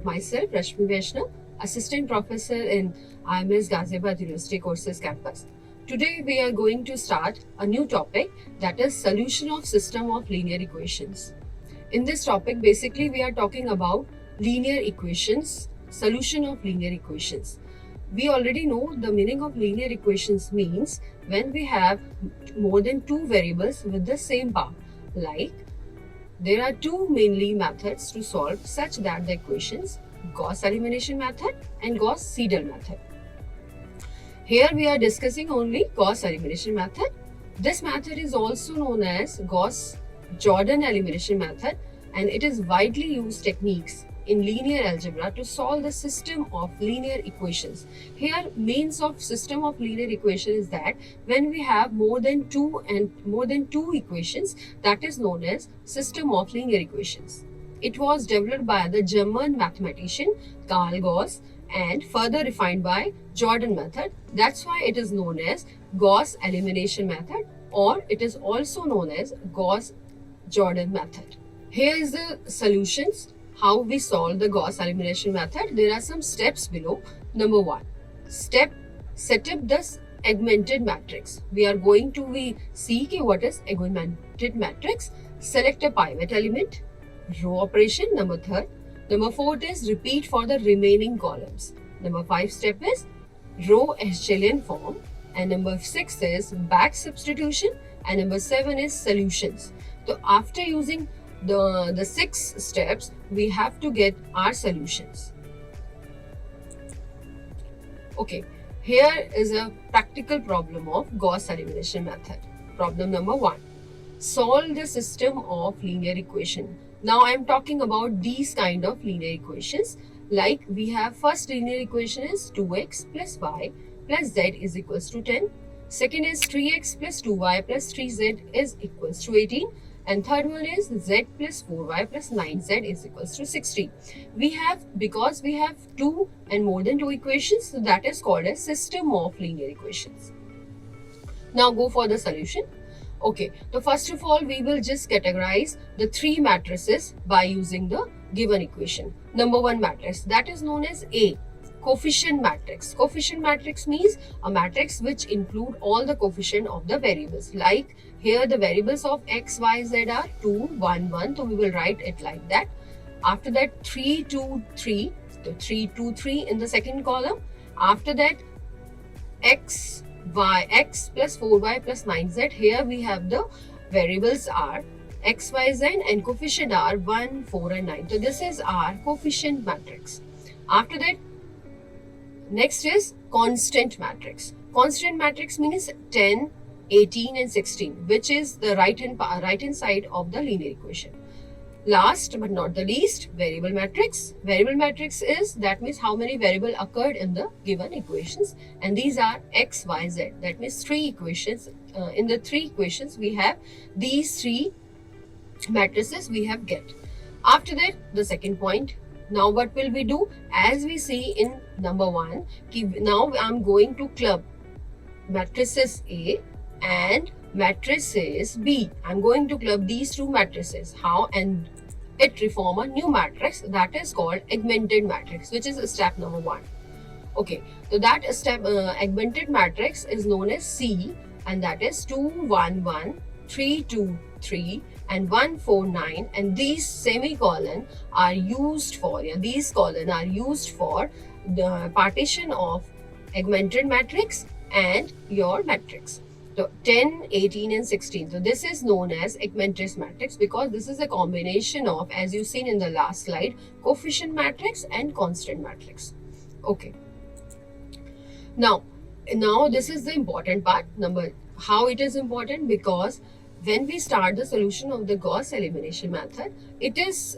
myself, Rashmi Vaishnav, Assistant Professor in IMS Ghaziabad University Courses Campus. Today we are going to start a new topic, that is solution of system of linear equations. In this topic, basically we are talking about linear equations, solution of linear equations. We already know the meaning of linear equations means when we have more than two variables with the same power. Like, there are two mainly methods to solve such that the equations, Gauss elimination method and Gauss-Seidel method. Here we are discussing only Gauss elimination method. This method is also known as Gauss-Jordan elimination method, and it is widely used techniques in linear algebra to solve the system of linear equations. Here, means of system of linear equation is that when we have more than two equations, that is known as system of linear equations. It was developed by the German mathematician Carl Gauss and further refined by Jordan method. That's why it is known as Gauss elimination method, or it is also known as Gauss-Jordan method. Here is the solutions. How we solve the Gauss elimination method. There are some steps below. Number 1. Step, set up the augmented matrix. We are going to see what is augmented matrix. Select a pivot element. Row operation. Number 3. Number 4 is repeat for the remaining columns. Number 5 step is row Hertzschian form. And number 6 is back substitution. And number 7 is solutions. So after using the 6 steps, we have to get our solutions. Okay, here is a practical problem of Gauss elimination method. Problem number 1. Solve the system of linear equation. Now I am talking about these kind of linear equations. Like, we have first linear equation is 2x plus y plus z is equals to 10. Second is 3x plus 2y plus 3z is equals to 18. And third one is z plus 4y plus 9z is equals to 60. Because we have two and more than two equations, so that is called a system of linear equations. Now go for the solution. Okay, so first of all, we will just categorize the three matrices by using the given equation. Number 1 matrix, that is known as A. Coefficient matrix. Coefficient matrix means a matrix which include all the coefficient of the variables. Like here the variables of x, y, z are 2, 1, 1. So we will write it like that. After that 3, 2, 3. So 3, 2, 3 in the second column. After that x plus 4y plus 9z. Here we have the variables are x, y, z and coefficient are 1, 4 and 9. So this is our coefficient matrix. After that, next is constant matrix. Constant matrix means 10, 18 and 16, which is the right hand side of the linear equation. Last but not the least, variable matrix. Variable matrix is, that means how many variable occurred in the given equations, and these are x, y, z. That means 3 equations. In the 3 equations we have these 3 matrices we have get. After that, the second point. Now what will we do? As we see in number 1, now I am going to club matrices A and matrices B. I am going to club these two matrices. How? And it reform a new matrix that is called augmented matrix, which is step number 1. Okay, so that step augmented matrix is known as C, and that is 2, 1, 1, 3, 2, 3 and 1, 4, 9, and these semicolon are used for, these colon are used for the partition of augmented matrix and your matrix. So 10, 18 and 16. So this is known as augmented matrix because this is a combination of, as you've seen in the last slide, coefficient matrix and constant matrix. Okay. Now this is the important part. How it is important? Because when we start the solution of the Gauss elimination method, it is,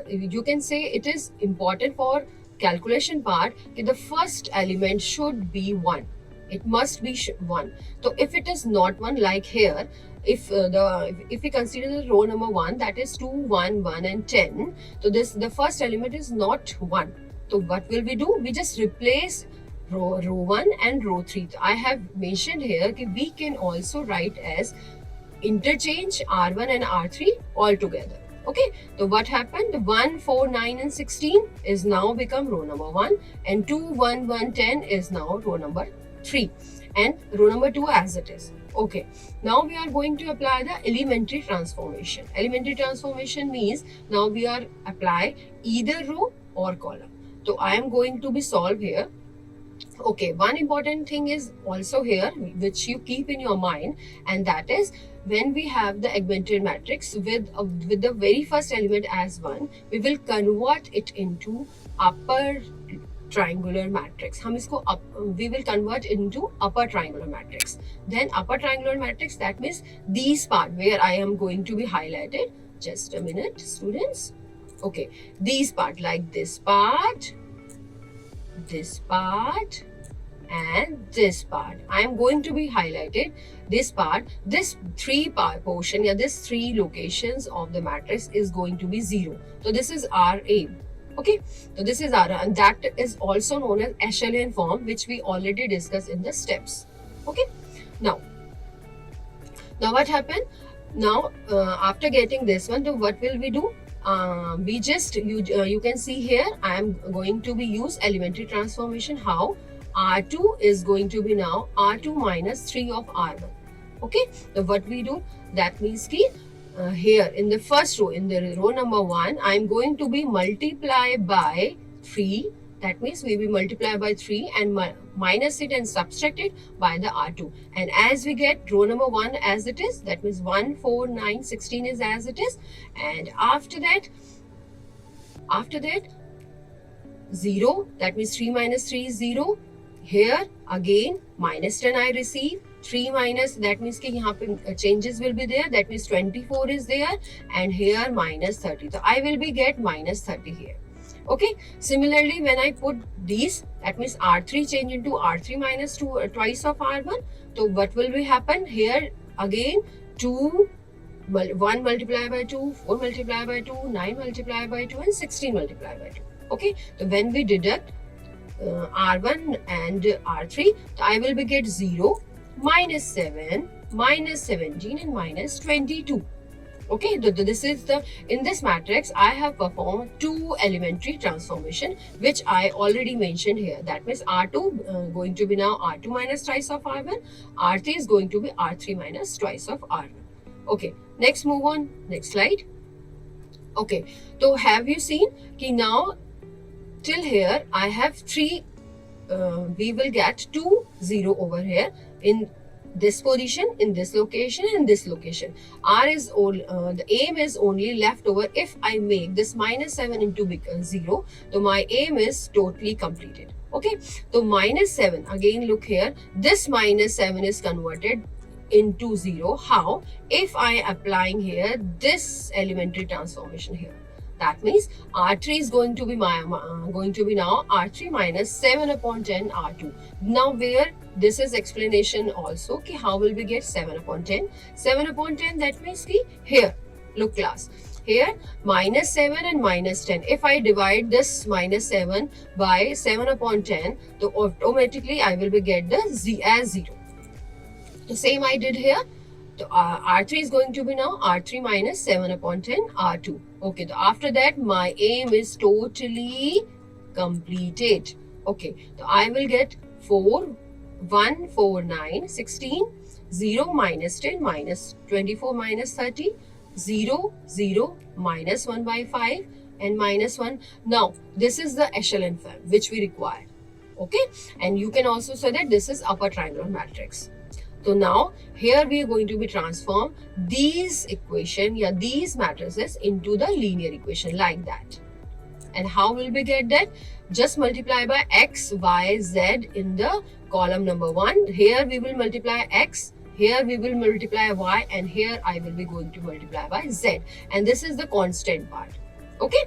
you can say it is important for calculation part that the first element should be 1. It must be 1. So if it is not 1, like here, if we consider the row number 1, that is 2, 1, 1 and 10. So the first element is not 1. So what will we do? We just replace row 1 and row 3. I have mentioned here that we can also write as interchange R1 and R3 all together. Okay, so what happened? 1, 4, 9 and 16 is now become row number 1, and 2, 1, 1, 10 is now row number 3, and row number 2 as it is. Okay, now we are going to apply the elementary transformation. Elementary transformation means now we are apply either row or column. So I am going to be solve here. Okay, one important thing is also here which you keep in your mind, and that is when we have the augmented matrix with the very first element as 1, we will convert it into upper triangular matrix. We will convert into upper triangular matrix. Then upper triangular matrix, that means these part where I am going to be highlighted. Just a minute, students. Okay, these part, like this part, and this part, I am going to be highlighted. This part, this 3 part portion, this 3 locations of the matrix is going to be 0. So this is our aim. Okay, so this is our, and that is also known as echelon form, which we already discussed in the steps. Okay, now what happened? Now after getting this one, so what will we do? We just you can see here I am going to be use elementary transformation. How? R2 is going to be now R2 minus 3 of R1. Okay, so what we do, that means ki here in the first row, in the row number 1, I am going to be multiply by 3. That means we will multiply by 3 and minus it and subtract it by the R2. And as we get row number 1 as it is, that means 1, 4, 9, 16 is as it is. And after that, 0, that means 3 minus 3 is 0. Here again minus 10 I receive. 3 minus, that means कि यहाँ पे changes will be there, that means 24 is there, and here minus 30. So I will be get minus 30 here. Okay, similarly when I put these, that means R3 change into R3 minus 2 twice of R1. So what will be happen here? Again 1 multiplied by 2, 4 multiplied by 2, 9 multiplied by 2, and 16 multiplied by 2. Okay, so when we deduct R1 and R3, so I will be get 0, minus 7, minus 17, and minus 22. Okay, so this is the, in this matrix I have performed 2 elementary transformation, which I already mentioned here. That means R2 going to be now R2 minus twice of R1, R3 is going to be R3 minus twice of R1. Okay, next move on, next slide. Okay, so have you seen कि now till here I have 3, we will get 2 0 over here in this position, in this location, and this location. R is all, the aim is only left over if I make this minus 7 into 0. So my aim is totally completed. Okay, so minus 7, again look here, this minus 7 is converted into 0. How? If I applying here this elementary transformation here. That means R3 is going to be now R3 minus 7 upon 10 R2. Now where this is explanation also ki how will we get 7 upon 10? 7 upon 10, that means ki here, look class. Here minus 7 and minus 10. If I divide this minus 7 by 7 upon 10, so automatically I will be get the Z as 0. The same I did here. So R3 is going to be now R3 minus 7 upon 10 R2. Okay, so after that my aim is totally completed. Okay, so I will get 4, 1, 4, 9, 16, 0, minus 10, minus 24, minus 30, 0, 0, minus 1 by 5, and minus 1. Now, this is the echelon form which we require. Okay, and you can also say that this is upper triangular matrix. So now here we are going to be transform these equation, these matrices into the linear equation like that. And how will we get that? Just multiply by x, y, z in the column number 1. Here we will multiply x, here we will multiply y, and here I will be going to multiply by z. And this is the constant part. Okay.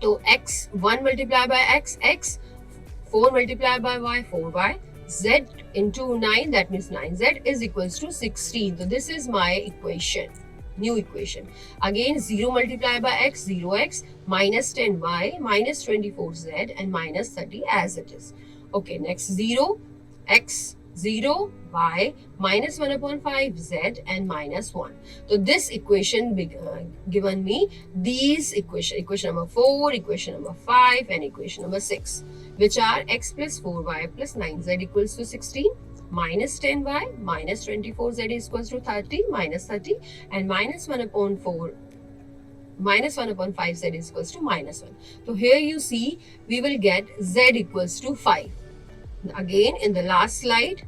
So x, 1 multiplied by x, x, 4 multiplied by y, 4y, z into 9, that means 9z is equals to 16. So this is my equation, new equation. Again 0 multiplied by x, 0x, minus 10y, minus 24z, and minus 30 as it is. Okay, next 0, x, 0, y, minus 1 upon 5, z, and minus 1. So this equation given me these equation number 4, equation number 5, and equation number 6, which are x plus 4y plus 9z equals to 16, minus 10y, minus 24z is equals to 30, minus 30, and minus 1 upon 4, minus 1 upon 5z is equals to minus 1. So here you see we will get z equals to 5. Again, in the last slide,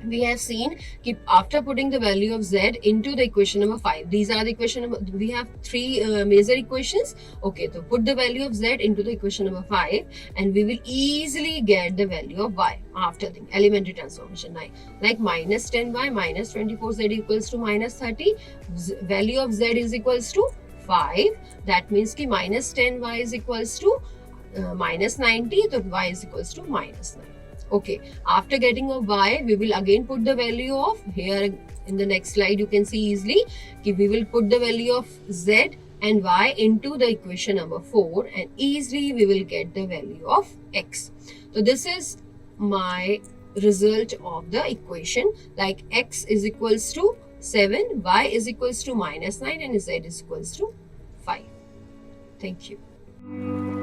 we have seen keep after putting the value of z into the equation number 5. These are the equation number, we have three major equations. Okay, so put the value of z into the equation number 5 and we will easily get the value of y after the elementary transformation. Like minus 10y minus 24z equals to minus 30. Value of z is equals to 5. That means ki minus 10y is equals to minus 90. So y is equals to minus 9. Okay, after getting of y, we will again put the value of, here in the next slide you can see easily, we will put the value of z and y into the equation number 4 and easily we will get the value of x. So this is my result of the equation, like x is equals to 7, y is equals to minus 9 and z is equals to 5. Thank you.